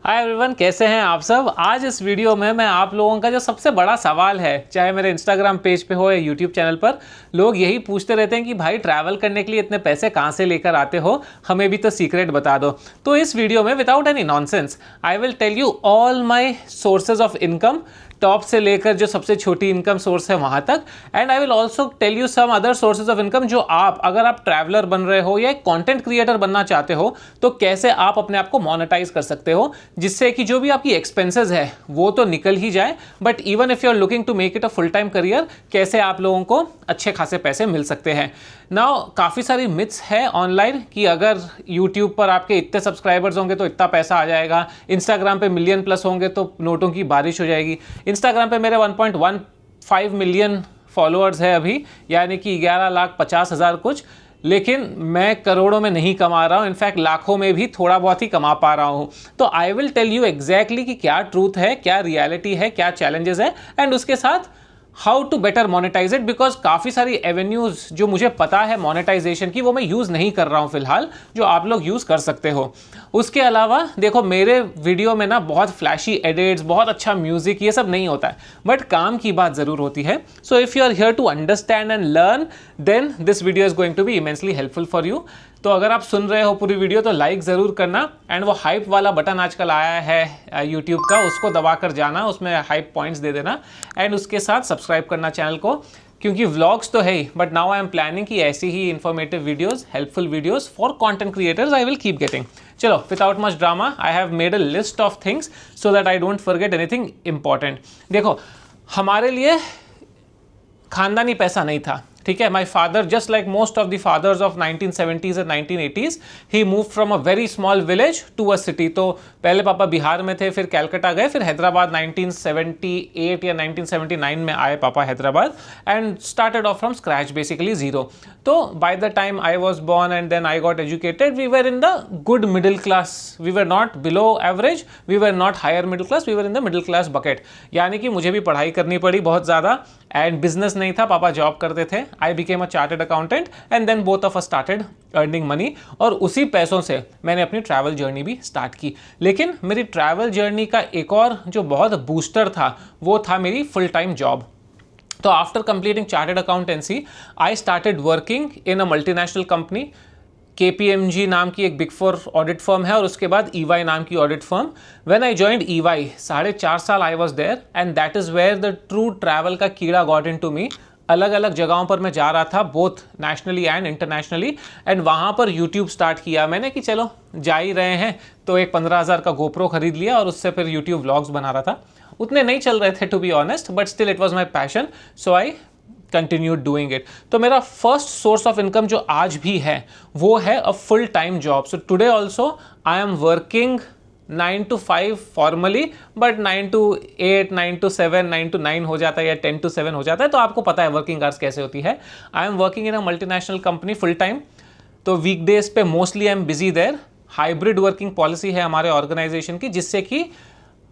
Hi everyone, कैसे हैं आप सब। आज इस वीडियो में मैं आप लोगों का जो सबसे बड़ा सवाल है, चाहे मेरे इंस्टाग्राम पेज पे हो या यूट्यूब चैनल पर, लोग यही पूछते रहते हैं कि भाई ट्रैवल करने के लिए इतने पैसे कहाँ से लेकर आते हो, हमें भी तो सीक्रेट बता दो। तो इस वीडियो में without any nonsense I will tell you all my sources of income, top से लेकर जो सबसे छोटी इनकम सोर्स है वहां तक। And I will also tell you some other sources of income जो आप, अगर आप ट्रैवलर बन रहे हो या एक कंटेंट क्रिएटर बनना चाहते हो, तो कैसे आप अपने आप को मोनेटाइज कर सकते हो, जिससे कि जो भी आपकी एक्सपेंसेस है वो तो निकल ही जाए, but even if you are looking to make it a full time career, कैसे आप लोगों को अच्छे खासे पैसे मिल सकते हैं। नाउ काफ़ी सारी मिथ्स है ऑनलाइन कि अगर यूट्यूब पर आपके इतने सब्सक्राइबर्स होंगे तो इतना पैसा आ जाएगा, इंस्टाग्राम पे मिलियन प्लस होंगे तो नोटों की बारिश हो जाएगी। इंस्टाग्राम पे मेरे 1.15 मिलियन फॉलोअर्स है अभी, यानी कि 11,50,000 कुछ, लेकिन मैं करोड़ों में नहीं कमा रहा हूँ, इनफैक्ट लाखों में भी थोड़ा बहुत ही कमा पा रहा हूँ। तो I will tell you exactly कि क्या ट्रूथ है, क्या रियलिटी है, क्या चैलेंजेस है, एंड उसके साथ how to better monetise it, because काफ़ी सारी एवेन्यूज़ जो मुझे पता है मोनेटाइजेशन की, वो मैं यूज़ नहीं कर रहा हूँ फिलहाल, जो आप लोग यूज़ कर सकते हो। उसके अलावा देखो, मेरे वीडियो में ना बहुत फ्लैशी एडिट्स, बहुत अच्छा म्यूजिक, ये सब नहीं होता है, बट काम की बात ज़रूर होती है। So if you are here to understand and learn, then this video is going to be immensely helpful for you. तो अगर आप सुन रहे हो पूरी वीडियो तो लाइक ज़रूर करना, एंड वो हाइप वाला बटन आजकल आया है यूट्यूब का, उसको दबा कर जाना, उसमें हाइप पॉइंट्स दे देना, एंड उसके साथ सब्सक्राइब करना चैनल को, क्योंकि व्लॉग्स तो है ही, but now I am planning कि ऐसी ही informative videos, helpful videos for content creators I will keep getting. चलो, without much drama, I have made a list of things so that I don't forget anything important. देखो, हमारे लिए खानदानी पैसा नहीं था, ठीक है। My father, just like most of the fathers of 1970s and 1980s, he move from a very small village to a city. तो पहले पापा बिहार में थे, फिर कैलकाटा गए, फिर हैदराबाद 1978 या 1979 में आए पापा Hyderabad, and started off from scratch, basically zero. तो by the time I was born and then I got educated, we were in the good middle class, we were not below average, we were not higher middle class, we were in the middle class bucket. यानी कि मुझे भी पढ़ाई करनी पड़ी बहुत ज़्यादा, and business नहीं था, पापा जॉब करते थे। I became a chartered accountant and then both of us started earning money, और उसी पैसों से मैंने अपनी ट्रैवल जर्नी भी स्टार्ट की। लेकिन मेरी ट्रैवल जर्नी का एक और जो बहुत बूस्टर था, वो था मेरी फुल टाइम जॉब। तो after completing chartered accountancy, I started working in a multinational company. KPMG नाम की एक बिग फोर ऑडिट फर्म है, और उसके बाद EY नाम की audit firm. When I joined EY, 4.5 साल I was there, and that is where the true travel का कीड़ा गॉट इन टू मी। अलग अलग जगहों पर मैं जा रहा था, both nationally and internationally, and वहाँ पर यूट्यूब स्टार्ट किया मैंने कि चलो जा ही रहे हैं, तो एक 15,000 का GoPro खरीद लिया, और उससे फिर यूट्यूब व्लॉग्स बना रहा था। उतने नहीं चल रहे थे to be honest, but still it was my passion, so I continue doing it. तो मेरा फर्स्ट सोर्स ऑफ इनकम जो आज भी है, वो है अ full time job. So today also I am working 9 to 5 formally, but 9 to 8, 9 to 7, 9 to 9 हो जाता है, या 10 to 7 हो जाता है। तो आपको पता है वर्किंग आवर्स कैसे होती है। I am working in a multinational company full time, तो वीकडेज पे mostly I am busy there. Hybrid working policy है हमारे ऑर्गेनाइजेशन की, जिससे कि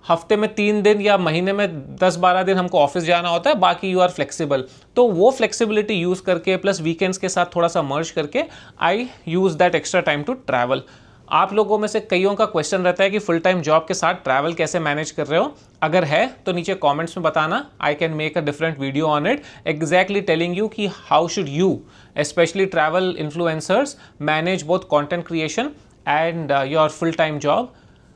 हफ्ते में 3 दिन या महीने में 10-12 दिन हमको ऑफिस जाना होता है, बाकी यू आर फ्लेक्सिबल। तो वो फ्लेक्सिबिलिटी यूज़ करके, प्लस वीकेंड्स के साथ थोड़ा सा मर्ज करके, I use that extra time to travel. आप लोगों में से कईयों का क्वेश्चन रहता है कि फुल टाइम जॉब के साथ ट्रैवल कैसे मैनेज कर रहे हो। अगर है तो नीचे कमेंट्स में बताना, I can make a different video on it, exactly telling you कि how should you, specially travel influencers, manage both content creation and your full time job.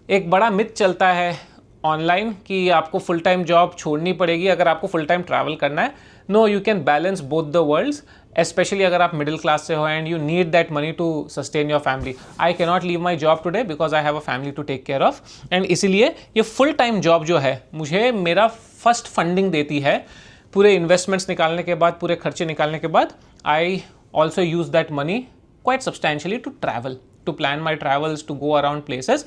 एक बड़ा मिथ चलता है ऑनलाइन कि आपको फुल टाइम जॉब छोड़नी पड़ेगी अगर आपको फुल टाइम ट्रैवल करना है। No, you can balance both the worlds, specially अगर आप मिडिल क्लास से हो and you need that money to sustain your family. I can not leave my job today because I have a family to take care of, and इसीलिए ये full time job जो है मुझे मेरा first funding देती है। पूरे investments निकालने के बाद, पूरे खर्चे निकालने के बाद, I also use that money quite substantially to travel, to plan my travels, to go around places,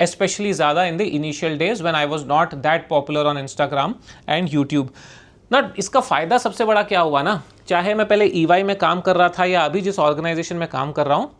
especially ज़्यादा in the initial days when I was not that popular on Instagram and YouTube। ना इसका फ़ायदा सबसे बड़ा क्या हुआ ना, चाहे मैं पहले EY में काम कर रहा था या अभी जिस ऑर्गेनाइजेशन में काम कर रहा हूँ,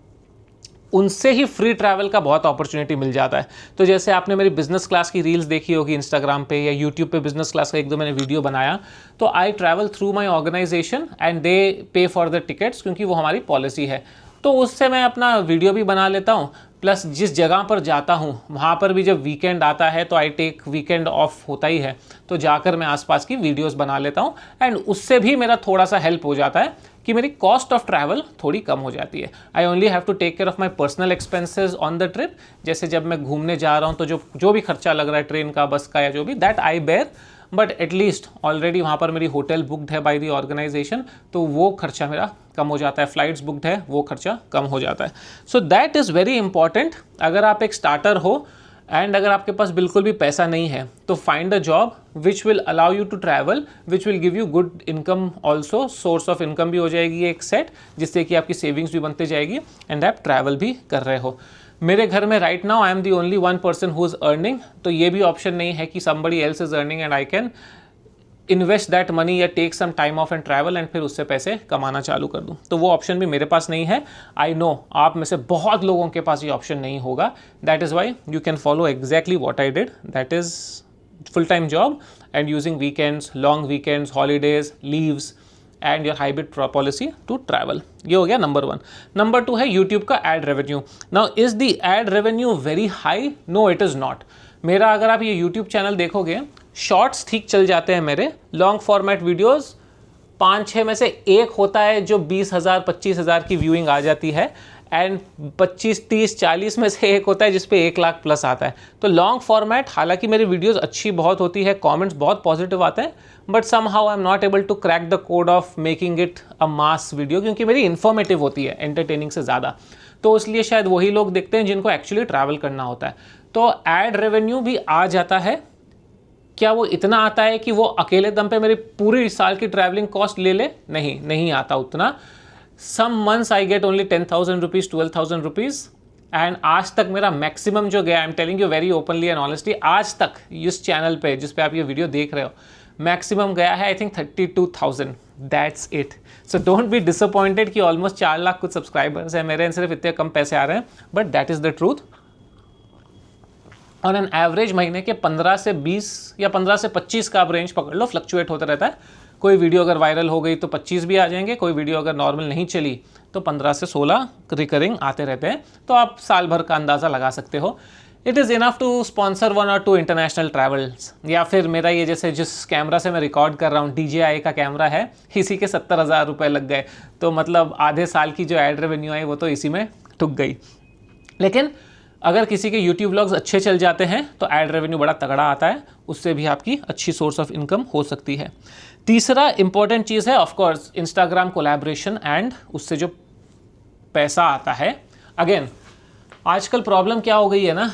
उनसे ही फ्री ट्रैवल का बहुत अपॉर्चुनिटी मिल जाता है। तो जैसे आपने मेरी बिजनेस क्लास की रील्स देखी होगी इंस्टाग्राम पे या यूट्यूब पे, बिजनेस क्लास का एक दो मैंने वीडियो बनाया, तो I travel through my organisation and they pay for the tickets, क्योंकि वो हमारी पॉलिसी है। तो उससे मैं अपना वीडियो भी बना लेता हूँ, प्लस जिस जगह पर जाता हूँ वहाँ पर भी जब वीकेंड आता है तो आई टेक वीकेंड ऑफ होता ही है, तो जाकर मैं आसपास की वीडियोस बना लेता हूँ एंड उससे भी मेरा थोड़ा सा हेल्प हो जाता है कि मेरी कॉस्ट ऑफ ट्रैवल थोड़ी कम हो जाती है। I only have to take care of my personal expenses on the trip. जैसे जब मैं घूमने जा रहा हूँ तो जो भी खर्चा लग रहा है ट्रेन का, बस का या जो भी, that I bear, but at least already वहाँ पर मेरी होटल बुकड है बाय द ऑर्गेनाइजेशन, तो वो खर्चा मेरा कम हो जाता है, फ्लाइट्स बुकड है, वो खर्चा कम हो जाता है। So that is very important. अगर आप एक स्टार्टर हो एंड अगर आपके पास बिल्कुल भी पैसा नहीं है तो find a job which will allow you to travel, which will give you good income also, source of income भी हो जाएगी एक सेट, जिससे कि आपकी सेविंग्स भी बनते जाएगी एंड आप ट्रैवल भी कर रहे हो। मेरे घर में right now I am the only one person who is earning, तो ये भी ऑप्शन नहीं है कि somebody else is earning and I can invest that money या take some time off and travel एंड फिर उससे पैसे कमाना चालू कर दूं, तो वो ऑप्शन भी मेरे पास नहीं है। आई नो आप में से बहुत लोगों के पास ये ऑप्शन नहीं होगा, that is why you can follow exactly what I did, that is full time job and using weekends, long weekends, holidays, leaves and your hybrid policy to travel. ये हो गया नंबर 1। नंबर 2 है YouTube का ad revenue. Now is the ad revenue very high? No, it is not. मेरा अगर आप ये YouTube channel देखोगे, शॉर्ट्स ठीक चल जाते हैं मेरे, लॉन्ग फॉर्मेट वीडियोस 5-6 में से एक होता है जो 20,000 25,000 की व्यूइंग आ जाती है एंड 25 30 40 में से एक होता है जिस पे 1 लाख प्लस आता है। तो लॉन्ग फॉर्मेट, हालांकि मेरी वीडियोस अच्छी बहुत होती है, कमेंट्स बहुत पॉजिटिव आते हैं, but somehow I am not able to crack the code of making it a mass video, क्योंकि मेरी इन्फॉर्मेटिव होती है एंटरटेनिंग से ज़्यादा, तो इसलिए शायद वही लोग देखते हैं जिनको एक्चुअली ट्रैवल करना होता है। तो एड रेवेन्यू भी आ जाता है। क्या वो इतना आता है कि वो अकेले दम पे मेरी पूरी साल की ट्रैवलिंग कॉस्ट ले ले? नहीं आता उतना। Some months I get only 10,000 rupees, 12,000 rupees and आज तक मेरा मैक्सिमम जो गया, I am telling you very openly and honestly, आज तक इस चैनल पे जिस पे आप ये वीडियो देख रहे हो, मैक्सिमम गया है I think 32,000, that's it. So don't be disappointed कि ऑलमोस्ट 4 लाख कुछ सब्सक्राइबर्स हैं मेरे, सिर्फ इतने कम पैसे आ रहे हैं, but that is the truth. On an average महीने के 15 से 20 या 15 से 25 का आप रेंज पकड़ लो, फ्लक्चुएट होता रहता है। कोई वीडियो अगर वायरल हो गई तो 25 भी आ जाएंगे, कोई वीडियो अगर नॉर्मल नहीं चली तो 15 से 16 रिकरिंग आते रहते हैं, तो आप साल भर का अंदाज़ा लगा सकते हो। It is enough to sponsor 1 और 2 इंटरनेशनल ट्रैवल्स, या फिर मेरा ये जैसे जिस कैमरा से मैं रिकॉर्ड कर रहा हूँ, DJI का कैमरा है, इसी के 70,000 रुपये लग गए, तो मतलब आधे साल की जो एड रेवेन्यू आई वो तो इसी में टुक गई। लेकिन अगर किसी के यूट्यूब व्लॉग्स अच्छे चल जाते हैं तो एड रेवेन्यू बड़ा तगड़ा आता है, उससे भी आपकी अच्छी सोर्स ऑफ इनकम हो सकती है। तीसरा इंपॉर्टेंट चीज़ है of course Instagram collaboration and उससे जो पैसा आता है। अगेन आजकल प्रॉब्लम क्या हो गई है ना,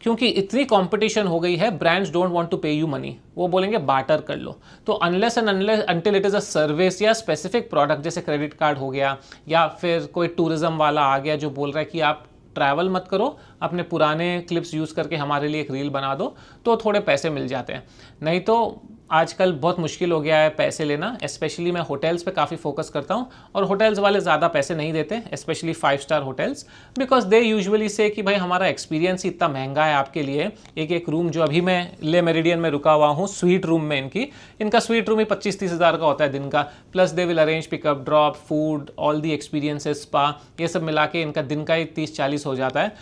क्योंकि इतनी कंपटीशन हो गई है, ब्रांड्स डोंट वांट टू पे यू मनी, वो बोलेंगे बार्टर कर लो। तो unless and until it is a service या स्पेसिफिक प्रोडक्ट, जैसे क्रेडिट कार्ड हो गया या फिर कोई टूरिज्म वाला आ गया जो बोल रहा है कि आप ट्रैवल मत करो, अपने पुराने क्लिप्स यूज़ करके हमारे लिए एक रील बना दो, तो थोड़े पैसे मिल जाते हैं। नहीं तो आजकल बहुत मुश्किल हो गया है पैसे लेना। स्पेशली मैं होटल्स पे काफ़ी फोकस करता हूँ और होटल्स वाले ज़्यादा पैसे नहीं देते, specially 5 star hotels, because they usually से कि भाई हमारा एक्सपीरियंस ही इतना महंगा है आपके लिए। एक रूम जो अभी मैं ले मेरिडियन में रुका हुआ हूँ, स्वीट रूम में इनका स्वीट रूम ही 25-30 हज़ार का होता है दिन का, plus they will arrange pickup drop, food, all the experiences, spa, ये सब मिला के इनका दिन का ही 30-40 हो जाता है।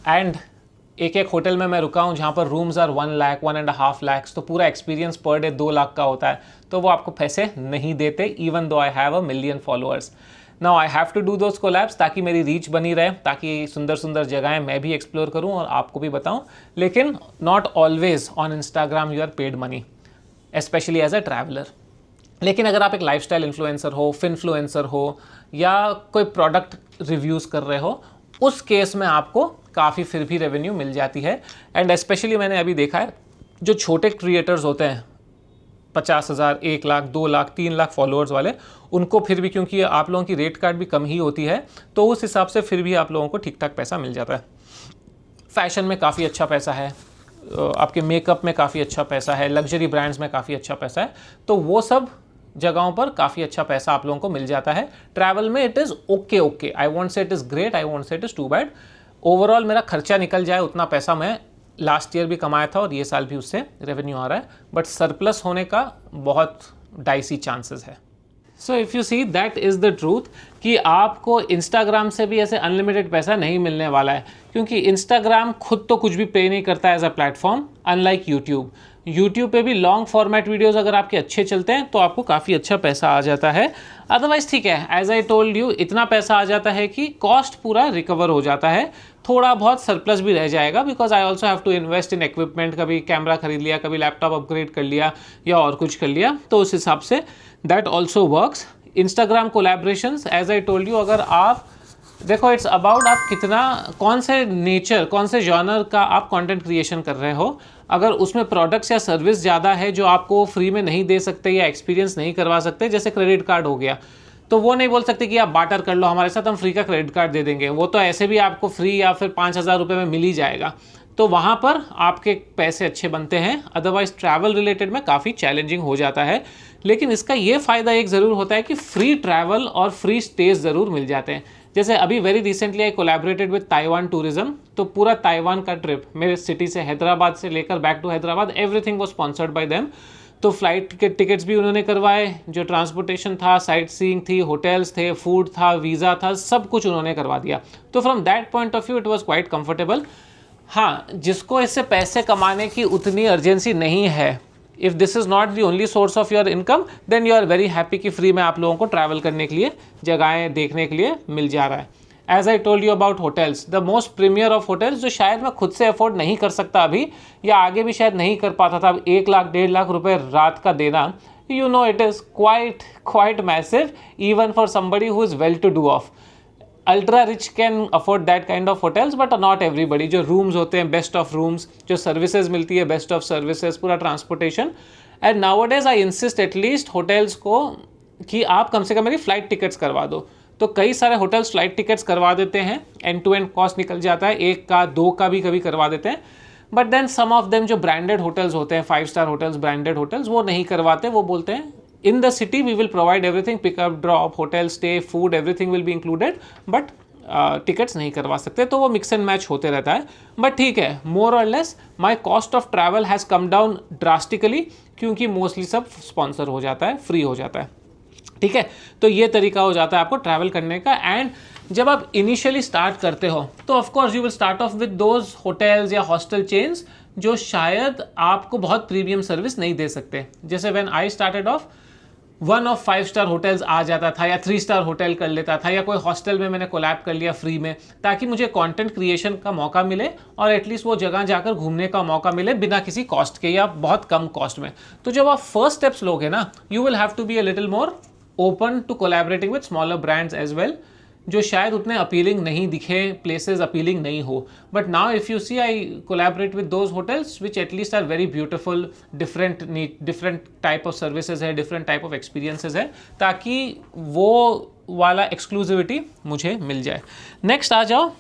एंड एक होटल में मैं रुका हूँ जहाँ पर रूम्स आर 1 लाख 1.5 लाख, तो पूरा एक्सपीरियंस पर डे 2 लाख का होता है, तो वो आपको पैसे नहीं देते, even though I have 1 million followers. Now I have to do those collabs ताकि मेरी रीच बनी रहे, ताकि सुंदर सुंदर जगहें मैं भी एक्सप्लोर करूँ और आपको भी बताऊँ। लेकिन not always on Instagram you are paid money, specially as a traveller. लेकिन अगर आप एक लाइफस्टाइल इन्फ्लुएंसर हो, फिनफ्लुएंसर हो या कोई प्रोडक्ट रिव्यूज़ कर रहे हो, उस केस में आपको काफ़ी फिर भी रेवेन्यू मिल जाती है। एंड स्पेशली मैंने अभी देखा है जो छोटे क्रिएटर्स होते हैं 50,000, 1 लाख, 2 लाख, 3 लाख फॉलोअर्स वाले, उनको फिर भी, क्योंकि आप लोगों की रेट कार्ड भी कम ही होती है, तो उस हिसाब से फिर भी आप लोगों को ठीक ठाक पैसा मिल जाता है। फैशन में काफ़ी अच्छा पैसा है, आपके मेकअप में काफ़ी अच्छा पैसा है, लग्जरी ब्रांड्स में काफ़ी अच्छा पैसा है, तो वो सब जगहों पर काफ़ी अच्छा पैसा आप लोगों को मिल जाता है। ट्रैवल में it is okay, I won't say it is great, I won't say it is too bad. Overall मेरा खर्चा निकल जाए उतना पैसा मैं लास्ट ईयर भी कमाया था और ये साल भी उससे रेवेन्यू आ रहा है, बट सरप्लस होने का बहुत डाइसी चांसेस है। So if you see that is the truth कि आपको इंस्टाग्राम से भी ऐसे अनलिमिटेड पैसा नहीं मिलने वाला है, क्योंकि इंस्टाग्राम खुद तो कुछ भी पे नहीं करता as a platform, unlike YouTube. YouTube पे भी लॉन्ग फॉर्मेट वीडियोस अगर आपके अच्छे चलते हैं तो आपको काफ़ी अच्छा पैसा आ जाता है। अदरवाइज ठीक है, एज आई टोल्ड यू, इतना पैसा आ जाता है कि कॉस्ट पूरा रिकवर हो जाता है, थोड़ा बहुत सरप्लस भी रह जाएगा, because I also have to invest in equipment. कभी कैमरा खरीद लिया, कभी लैपटॉप अपग्रेड कर लिया या और कुछ कर लिया, तो उस हिसाब से that also works. Instagram collaborations, as I told you, अगर आप देखो, इट्स अबाउट आप कितना, कौन से नेचर, कौन से जॉनर का आप कंटेंट क्रिएशन कर रहे हो। अगर उसमें प्रोडक्ट्स या सर्विस ज़्यादा है जो आपको फ्री में नहीं दे सकते या एक्सपीरियंस नहीं करवा सकते, जैसे क्रेडिट कार्ड हो गया, तो वो नहीं बोल सकते कि आप बार्टर कर लो हमारे साथ, हम फ्री का क्रेडिट कार्ड दे देंगे। वो तो ऐसे भी आपको फ्री या फिर 5,000 रुपये में मिल ही जाएगा, तो वहाँ पर आपके पैसे अच्छे बनते हैं। अदरवाइज ट्रैवल रिलेटेड में काफ़ी चैलेंजिंग हो जाता है, लेकिन इसका ये फ़ायदा एक ज़रूर होता है कि फ्री ट्रैवल और फ्री स्टेज ज़रूर मिल जाते हैं। जैसे अभी very recently I collaborated with Taiwan tourism, तो पूरा ताइवान का ट्रिप मेरे सिटी से, हैदराबाद से लेकर back to Hyderabad, everything was sponsored by them. तो फ्लाइट के टिकट्स भी उन्होंने करवाए, जो ट्रांसपोर्टेशन था, साइट सीइंग थी, होटल्स थे, फूड था, वीज़ा था, सब कुछ उन्होंने करवा दिया। तो from that point of view it was quite comfortable. हाँ, जिसको इससे पैसे कमाने की उतनी अर्जेंसी नहीं है, if this is not the only source of your income, then you are very happy कि फ्री में आप लोगों को ट्रैवल करने के लिए, जगहें देखने के लिए मिल जा रहा है। As I told you about hotels, the most premier of hotels, जो शायद मैं खुद से अफोर्ड नहीं कर सकता अभी, या आगे भी शायद नहीं कर पाता था, अब 1 लाख 1.5 लाख रुपए रात का देना, you know, it is quite massive even for somebody who is well to do off. Ultra rich can afford that kind of hotels, but not everybody. जो रूम्स होते हैं, बेस्ट ऑफ रूम्स, जो सर्विसेज मिलती है, best of services, पूरा transportation. And nowadays I insist at least hotels को कि आप कम से कम मेरी फ़्लाइट टिकट्स करवा दो। तो कई सारे होटल्स फ्लाइट टिकट्स करवा देते हैं, एंड टू एंड कॉस्ट निकल जाता है, 1 का 2 का भी कभी करवा देते हैं। But then some of them जो ब्रांडेड होटल्स होते हैं, 5 स्टार होटल्स, ब्रांडेड होटल्स, वो नहीं करवाते। वो बोलते हैं in the city we will provide everything, pickup drop, hotel stay, food, everything will be included, but tickets नहीं करवा सकते। तो वो मिक्स एंड मैच होते रहता है। बट ठीक है, मोर और less my cost of travel has come down drastically, क्योंकि मोस्टली सब स्पॉन्सर हो जाता है, फ्री हो जाता है। ठीक है, तो ये तरीका हो जाता है आपको ट्रैवल करने का। एंड जब आप इनिशियली स्टार्ट करते हो तो of course you will start of with those hotels या हॉस्टल चेन्स जो शायद आपको बहुत प्रीमियम सर्विस नहीं दे सकते। जैसे when I started off, 1 of 5 star hotels आ जाता था, या 3 स्टार होटल कर लेता था, या कोई हॉस्टल में मैंने कोलैब कर लिया फ्री में, ताकि मुझे कंटेंट क्रिएशन का मौका मिले और एटलीस्ट वो जगह जाकर घूमने का मौका मिले बिना किसी कॉस्ट के या बहुत कम कॉस्ट में। तो जब आप फर्स्ट स्टेप्स लोगे ना, you will have to be a little more open to collaborating with smaller brands as well, जो शायद उतने अपीलिंग नहीं दिखे, प्लेसेस अपीलिंग नहीं हो। But now if you see, I collaborate with those hotels which at least are very beautiful, different type of services है, different type of experiences है, ताकि वो वाला एक्सक्लूसिविटी मुझे मिल जाए। नेक्स्ट आ जाओ,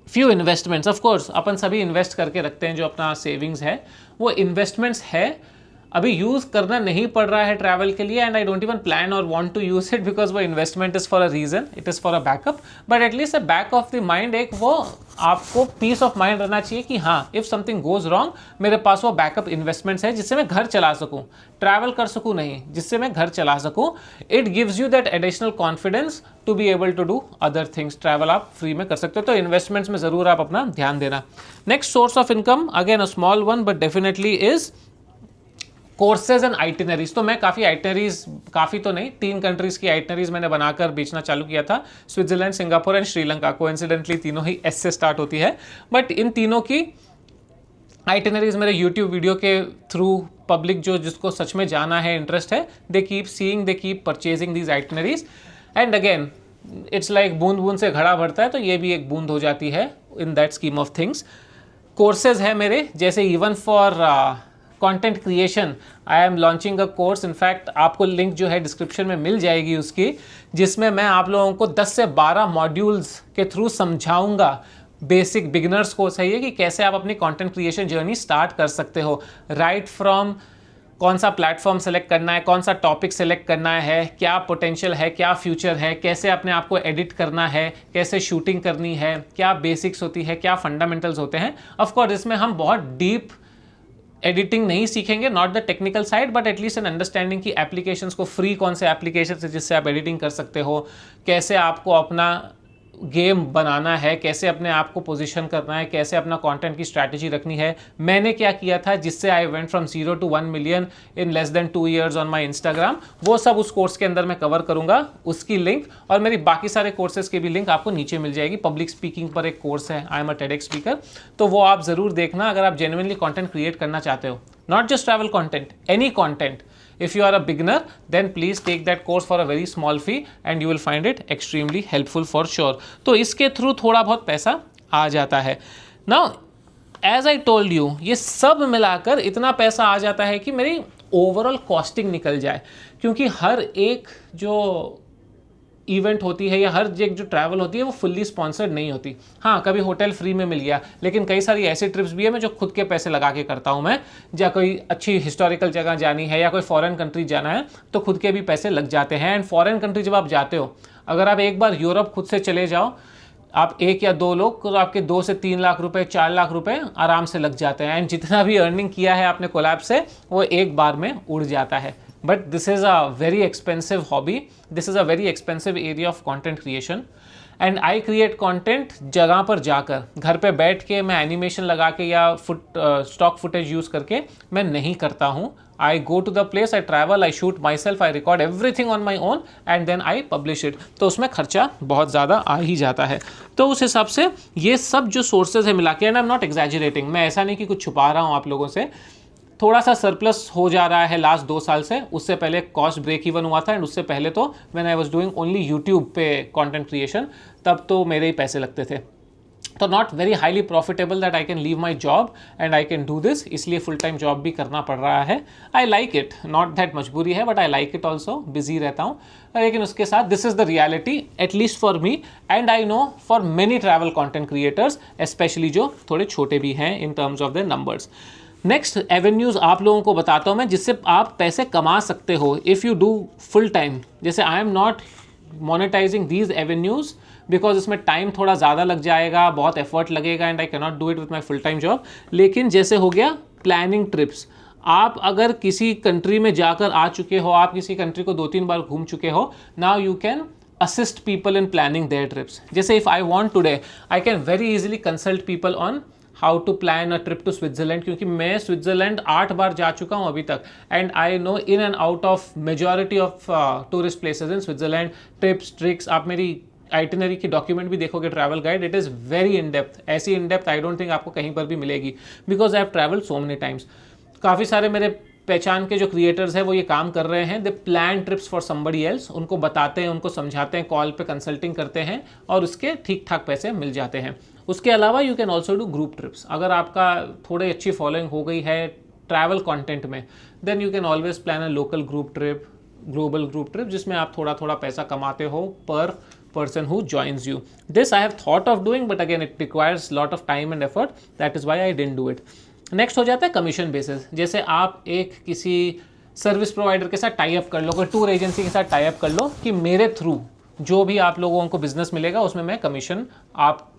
फ्यू इन्वेस्टमेंट्स। ऑफ कोर्स अपन सभी इन्वेस्ट करके रखते हैं, जो अपना सेविंग्स है वो इन्वेस्टमेंट्स है, अभी यूज़ करना नहीं पड़ रहा है ट्रैवल के लिए, and I don't even plan और want to use it, because वो investment is for a reason, it is for a backup. But at least a back of the mind, एक वो आपको पीस ऑफ माइंड रहना चाहिए कि हाँ, इफ़ समथिंग गोज रॉन्ग, मेरे पास वो बैकअप इन्वेस्टमेंट्स है जिससे मैं घर चला सकूँ, ट्रैवल कर सकूँ नहीं, जिससे मैं घर चला सकूँ। It gives you that additional confidence to be able to do other things. Travel आप फ्री में कर सकते हो, तो इन्वेस्टमेंट्स में ज़रूर आप अपना ध्यान देना। Next source of income, again a small one but definitely is courses and itineraries. तो मैं काफ़ी आइटिनरीज, काफ़ी तो नहीं, 3 कंट्रीज़ की आइटिनरीज मैंने बनाकर बेचना चालू किया था, Switzerland, Singapore and Sri Lanka. Coincidentally तीनों ही एस से स्टार्ट होती है, बट इन तीनों की आइटिनरीज मेरे यूट्यूब वीडियो के थ्रू पब्लिक जो जिसको सच में जाना है, इंटरेस्ट है, they keep seeing, they keep purchasing these itineraries. And again it's like बूंद बूंद से घड़ा भरता है, तो ये भी एक बूंद हो जाती है in that scheme of things. Courses है मेरे, जैसे even for content creation I am launching a course. In fact आपको लिंक जो है डिस्क्रिप्शन में मिल जाएगी उसकी, जिसमें मैं आप लोगों को 10 से 12 मॉड्यूल्स के थ्रू समझाऊंगा। बेसिक बिगिनर्स कोर्स है ये, कि कैसे आप अपनी कंटेंट क्रिएशन जर्नी स्टार्ट कर सकते हो, राइट फ्रॉम कौन सा प्लेटफॉर्म सेलेक्ट करना है, कौन सा टॉपिक सेलेक्ट करना है, क्या पोटेंशियल है, क्या फ्यूचर है, कैसे अपने आप को एडिट करना है, कैसे शूटिंग करनी है, क्या बेसिक्स होती है, क्या फंडामेंटल्स होते हैं। ऑफकोर्स इसमें हम बहुत डीप एडिटिंग नहीं सीखेंगे, not the technical side but at least an understanding की एप्लीकेशंस को, फ्री कौन से एप्लीकेशन है जिससे आप एडिटिंग कर सकते हो, कैसे आपको अपना गेम बनाना है, कैसे अपने आप को पोजीशन करना है, कैसे अपना कंटेंट की स्ट्रैटेजी रखनी है, मैंने क्या किया था जिससे I went from 0 to 1 million in less than 2 years on my Instagram, वो सब उस कोर्स के अंदर मैं कवर करूंगा। उसकी लिंक और मेरी बाकी सारे कोर्सेज की भी लिंक आपको नीचे मिल जाएगी। पब्लिक स्पीकिंग पर एक कोर्स है, I am a TEDx speaker, तो वो आप ज़रूर देखना अगर आप जेन्युइनली कॉन्टेंट क्रिएट करना चाहते हो, not just travel content, any content. If you are a beginner, then please take that course for a very small fee and you will find it extremely helpful for sure. तो इसके through थोड़ा बहुत पैसा आ जाता है। Now, as I told you, ये सब मिलाकर इतना पैसा आ जाता है कि मेरी ओवरऑल कॉस्टिंग निकल जाए, क्योंकि हर एक जो इवेंट होती है या हर एक जो ट्रैवल होती है वो फुल्ली स्पॉन्सर्ड नहीं होती। हाँ, कभी होटल फ्री में मिल गया, लेकिन कई सारी ऐसी ट्रिप्स भी है मैं जो खुद के पैसे लगा के करता हूँ। मैं या कोई अच्छी हिस्टोरिकल जगह जानी है या कोई फॉरेन कंट्री जाना है तो खुद के भी पैसे लग जाते हैं। एंड फॉरेन कंट्री जब आप जाते हो, अगर आप एक बार यूरोप खुद से चले जाओ, आप 1 या 2 लोग, तो आपके 2 से 3 लाख रुपए, 4 लाख रुपए आराम से लग जाते हैं। एंड जितना भी अर्निंग किया है आपने कोलैब से वो एक बार में उड़ जाता है। But this is a very expensive hobby. This is a very expensive area of content creation. And I create content जगह पर जाकर, घर पे बैठ के मैं एनिमेशन लगा के या स्टॉक फुटेज यूज़ करके मैं नहीं करता हूँ। I go to the place, I travel, I shoot myself, I record everything on my own and then I publish it. तो उसमें खर्चा बहुत ज़्यादा आ ही जाता है। तो उस हिसाब से ये सब जो सोर्सेज है मिला के, and I am not exaggerating, मैं ऐसा नहीं कि कुछ छुपा रहा हूँ आप लोगों से, थोड़ा सा सरप्लस हो जा रहा है लास्ट 2 साल से। उससे पहले कॉस्ट ब्रेक इवन हुआ था, एंड उससे पहले तो when I was doing only YouTube पे कंटेंट क्रिएशन, तब तो मेरे ही पैसे लगते थे। तो not very highly profitable that I can leave my job and I can do this, इसलिए फुल टाइम जॉब भी करना पड़ रहा है। I like it, not that मजबूरी है but I like it also, busy रहता हूँ, लेकिन उसके साथ this is the reality at least for me and I know for many travel content creators, specially जो थोड़े छोटे भी हैं in terms of the numbers. Next avenues आप लोगों को बताता हूँ मैं जिससे आप पैसे कमा सकते हो if you do full time. जैसे I am not monetising these avenues because इसमें टाइम थोड़ा ज़्यादा लग जाएगा, बहुत एफर्ट लगेगा and I can not do it with my full time job. लेकिन जैसे हो गया प्लानिंग ट्रिप्स, आप अगर किसी कंट्री में जाकर आ चुके हो, आप किसी कंट्री को 2-3 बार घूम चुके हो, now you can assist people in planning their trips. जैसे if I want today, I can very easily consult people on how to plan a trip to Switzerland, क्योंकि मैं स्विट्ज़रलैंड 8 बार जा चुका हूँ अभी तक and I know in and out of majority of tourist places in Switzerland. Tips tricks, आप मेरी itinerary की डॉक्यूमेंट भी देखोगे, travel guide, it is very in depth. ऐसी in depth I don't think आपको कहीं पर भी मिलेगी, because I have travelled so many times. काफ़ी सारे मेरे पहचान के जो क्रिएटर्स हैं वो ये काम कर रहे हैं, दे plan trips for somebody else, उनको बताते हैं, उनको समझाते हैं, कॉल पे कंसल्टिंग करते हैं और उसके ठीक ठाक पैसे मिल जाते हैं। उसके अलावा you can also do group trips. अगर आपका थोड़ी अच्छी फॉलोइंग हो गई है ट्रैवल कंटेंट में, then you can always plan a local group trip, global group trip, जिसमें आप थोड़ा थोड़ा पैसा कमाते हो पर person who joins you. This I have thought of doing, but again it requires lot of time and effort. That is why I didn't do it. Next हो जाता है कमीशन बेसिस। जैसे आप एक किसी सर्विस प्रोवाइडर के साथ tie up कर लो, कोई टूर एजेंसी के साथ टाई अप कर लो कि मेरे थ्रू जो भी आप लोगों को बिजनेस मिलेगा उसमें मैं कमीशन आपको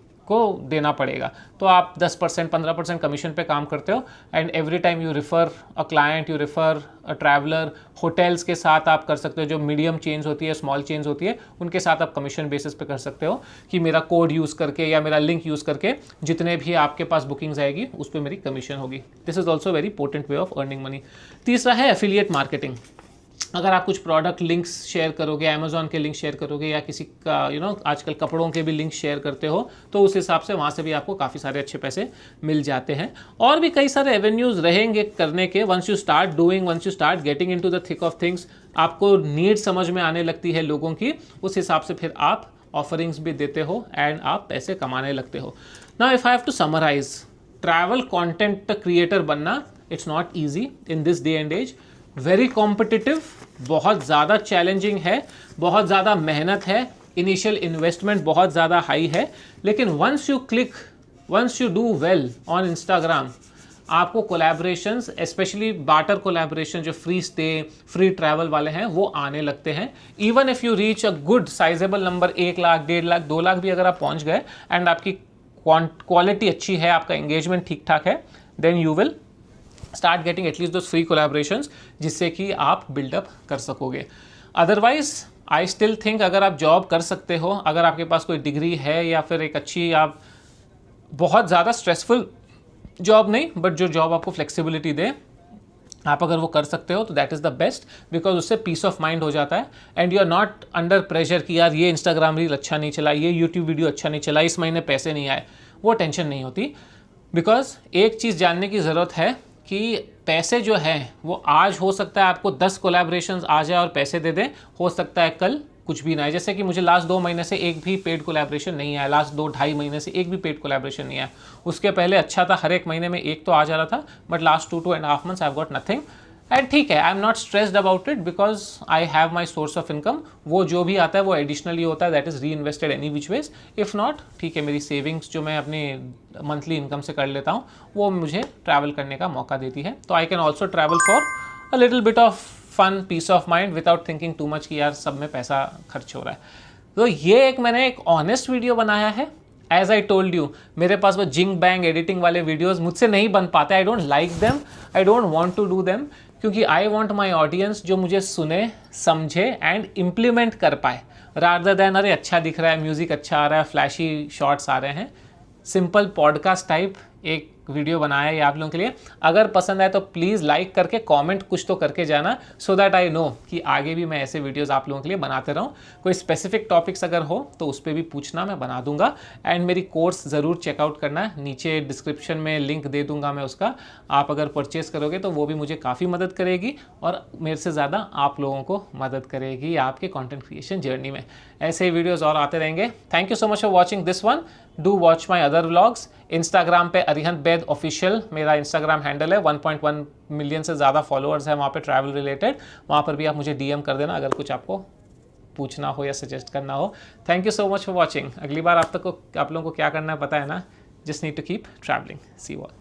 देना पड़ेगा। तो आप 10% 15% कमीशन पे काम करते हो and every time you refer a client, you refer a traveller. Hotels के साथ आप कर सकते हो, जो मीडियम चेन्स होती है, स्मॉल चेन्स होती है, उनके साथ आप कमीशन बेसिस पे कर सकते हो कि मेरा कोड यूज़ करके या मेरा लिंक यूज़ करके जितने भी आपके पास बुकिंग्स आएगी उस पर मेरी कमीशन होगी। This is also very potent way of earning money. तीसरा है एफिलिएट मार्केटिंग। अगर आप कुछ प्रोडक्ट लिंक्स शेयर करोगे, अमेजोन के लिंक शेयर करोगे या किसी का आजकल कपड़ों के भी लिंक शेयर करते हो, तो उस हिसाब से वहाँ से भी आपको काफ़ी सारे अच्छे पैसे मिल जाते हैं। और भी कई सारे एवेन्यूज़ रहेंगे करने के। Once you start doing, once you start getting into the thick of things, आपको नीड समझ में आने लगती है लोगों की, उस हिसाब से फिर आप ऑफरिंग्स भी देते हो एंड आप पैसे कमाने लगते हो। Now if I have to summarise, travel content creator बनना it's not easy in this day and age. Very competitive, बहुत ज़्यादा चैलेंजिंग है, बहुत ज़्यादा मेहनत है, इनिशियल इन्वेस्टमेंट बहुत ज़्यादा हाई है, लेकिन once you click, once you do well on Instagram, आपको कोलैबोरेशंस, स्पेशली बार्टर कोलैबोरेशन जो फ्री स्टे, फ्री ट्रैवल वाले हैं, वो आने लगते हैं। Even if you reach a good sizeable number, 1 lakh, 1.5 lakh, 2 lakh भी अगर आप पहुंच गए एंड आपकी क्वालिटी अच्छी है, आपका एंगेजमेंट ठीक ठाक है, then you will start getting at least those free collaborations, जिससे कि आप बिल्डअप कर सकोगे। अदरवाइज आई स्टिल थिंक अगर आप जॉब कर सकते हो, अगर आपके पास कोई डिग्री है या फिर एक अच्छी, आप बहुत ज़्यादा स्ट्रेसफुल जॉब नहीं बट जो जॉब आपको फ्लेक्सिबिलिटी दे, आप अगर वो कर सकते हो तो that is the best, because उससे पीस ऑफ माइंड हो जाता है and you are not under pressure कि यार ये इंस्टाग्राम रील अच्छा नहीं चला, ये यूट्यूब वीडियो अच्छा नहीं चला, इस महीने पैसे नहीं आए, वो टेंशन नहीं होती। बिकॉज एक चीज़ जानने की ज़रूरत है कि पैसे जो है वो आज हो सकता है आपको 10 कोलैबोरेशंस आ जाए और पैसे दे दें, हो सकता है कल कुछ भी ना है। जैसे कि मुझे लास्ट 2 महीने से एक भी पेड कोलैबोरेशन नहीं आया, लास्ट 2-2.5 महीने से एक भी पेड कोलैबोरेशन नहीं आया। उसके पहले अच्छा था, हर एक महीने में एक तो आ जा रहा था, but last 2-2.5 months I have got nothing. And ठीक है, I am not stressed about it because I have my source of income. वो जो भी आता है वो एडिशनली होता है, दैट इज़ री invested any which ways. If not, ठीक है, मेरी सेविंग्स जो मैं अपनी मंथली इनकम से कर लेता हूँ वो मुझे ट्रैवल करने का मौका देती है। तो I can also travel for a little bit of fun, peace of mind, without thinking too much कि यार सब में पैसा खर्च हो रहा है। तो ये एक मैंने एक ऑनेस्ट वीडियो बनाया है। एज आई टोल्ड यू, मेरे पास वो जिंग बैंग एडिटिंग वाले वीडियोस मुझसे नहीं बन पाते। I don't like them, I don't want to do them, क्योंकि आई वांट माय ऑडियंस जो मुझे सुने, समझे एंड इम्प्लीमेंट कर पाए, रादर देन अरे अच्छा दिख रहा है, म्यूजिक अच्छा आ रहा है, फ्लैशी शॉट्स आ रहे हैं। सिंपल पॉडकास्ट टाइप एक वीडियो बनाया है ये आप लोगों के लिए। अगर पसंद आए तो प्लीज़ लाइक करके कमेंट कुछ तो करके जाना, सो दैट आई नो कि आगे भी मैं ऐसे वीडियोस आप लोगों के लिए बनाते रहूँ। कोई स्पेसिफिक टॉपिक्स अगर हो तो उस पर भी पूछना, मैं बना दूंगा। एंड मेरी कोर्स ज़रूर चेकआउट करना, नीचे डिस्क्रिप्शन में लिंक दे दूंगा मैं उसका। आप अगर परचेस करोगे तो वो भी मुझे काफ़ी मदद करेगी और मेरे से ज़्यादा आप लोगों को मदद करेगी आपके कॉन्टेंट क्रिएशन जर्नी में। ऐसे ही वीडियोज़ और आते रहेंगे। Thank you so much for watching this one. Do watch my other vlogs. Instagram पे अरिहंत बैद ऑफिशियल मेरा इंस्टाग्राम हैंडल है। 1.1 मिलियन से ज़्यादा फॉलोअर्स हैं वहाँ पे ट्रैवल रिलेटेड। वहाँ पर भी आप मुझे डीएम कर देना अगर कुछ आपको पूछना हो या सजेस्ट करना हो। Thank you so much for watching. अगली बार आप लोगों को क्या करना है पता है ना? Just need to keep travelling. See you all.